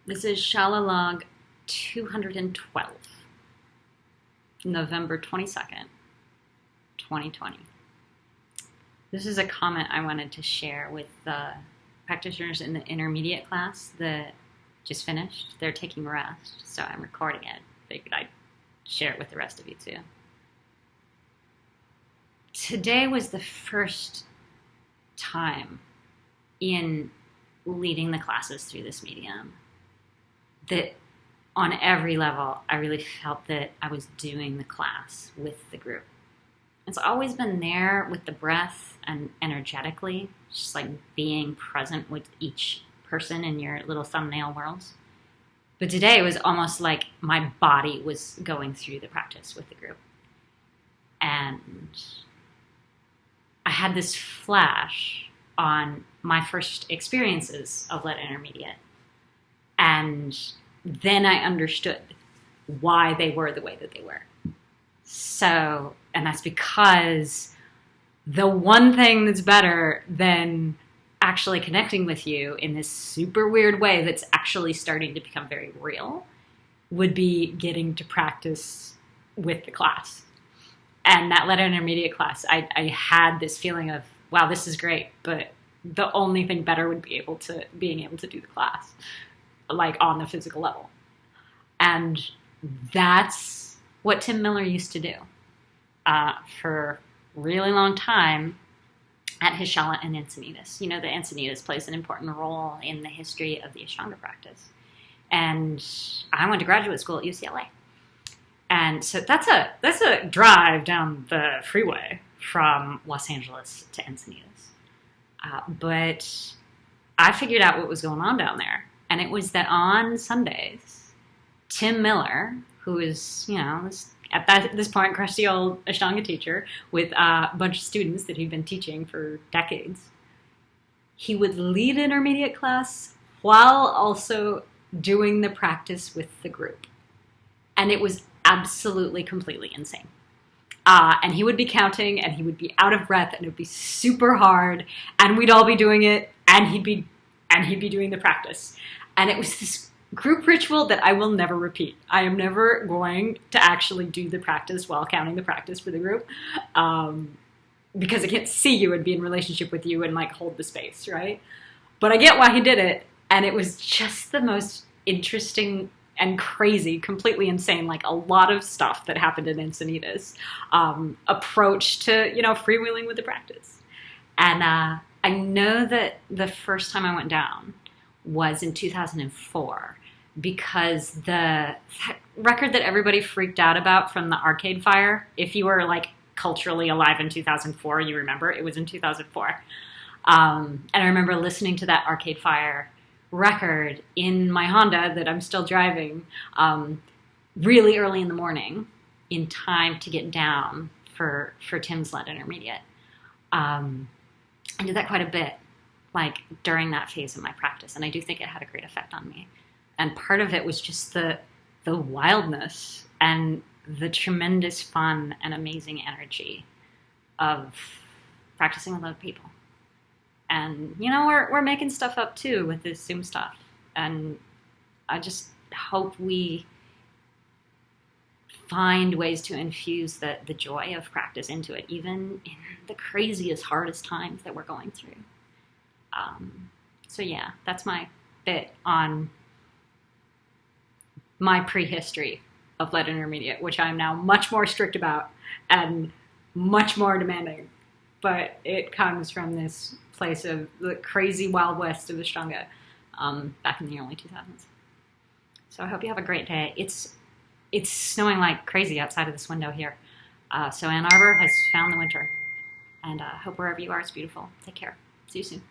This is SHALA log 212, November 22nd, 2020. This is a comment I wanted to share with the practitioners in the intermediate class that just finished. They're taking rest, so I'm recording it. Figured I'd share it with the rest of you too. Today was the first time in leading the classes through this medium that on every level, I really felt that I was doing the class with the group. It's always been there with the breath and energetically, just like being present with each person in your little thumbnail worlds. But today it was almost like my body was going through the practice with the group. And I had this flash on my first experiences of Lead Intermediate. And then I understood why they were the way that they were. So, and that's because the one thing that's better than actually connecting with you in this super weird way that's actually starting to become very real would be getting to practice with the class. And that Lead Intermediate class, I had this feeling of, wow, this is great, but the only thing better would be being able to do the class, like on the physical level. And that's what Tim Miller used to do for a really long time at his Shala and Encinitas. You know, the Encinitas plays an important role in the history of the Ashtanga practice. And I went to graduate school at UCLA. And so that's a drive down the freeway from Los Angeles to Encinitas. But I figured out what was going on down there. And it was that on Sundays, Tim Miller, who is, you know, at this point, crusty old Ashtanga teacher with a bunch of students that he'd been teaching for decades, he would lead intermediate class while also doing the practice with the group. And it was absolutely, completely insane. And he would be counting, and he would be out of breath, and it would be super hard, and we'd all be doing it, and he'd be doing the practice. And it was this group ritual that I will never repeat. I am never going to actually do the practice while counting the practice for the group, because I can't see you and be in relationship with you and like hold the space, right? But I get why he did it, and it was just the most interesting and crazy, completely insane, like a lot of stuff that happened in Encinitas, approach to, you know, freewheeling with the practice. And I know that the first time I went down was in 2004, because that record that everybody freaked out about from the Arcade Fire, if you were like culturally alive in 2004, you remember, it was in 2004. And I remember listening to that Arcade Fire record in my Honda that I'm still driving really early in the morning in time to get down for Tim's Lead Intermediate. I did that quite a bit, like during that phase of my practice, and I do think it had a great effect on me. And part of it was just the wildness and the tremendous fun and amazing energy of practicing with other people. And, you know, we're making stuff up too with this Zoom stuff. And I just hope we find ways to infuse the joy of practice into it, even in the craziest, hardest times that we're going through. So yeah, that's my bit on my prehistory of Lead Intermediate, which I'm now much more strict about and much more demanding. But it comes from this place of the crazy Wild West of Ashtanga back in the early 2000s. So I hope you have a great day. It's snowing like crazy outside of this window here. So Ann Arbor has found the winter. And I hope wherever you are, it's beautiful. Take care. See you soon.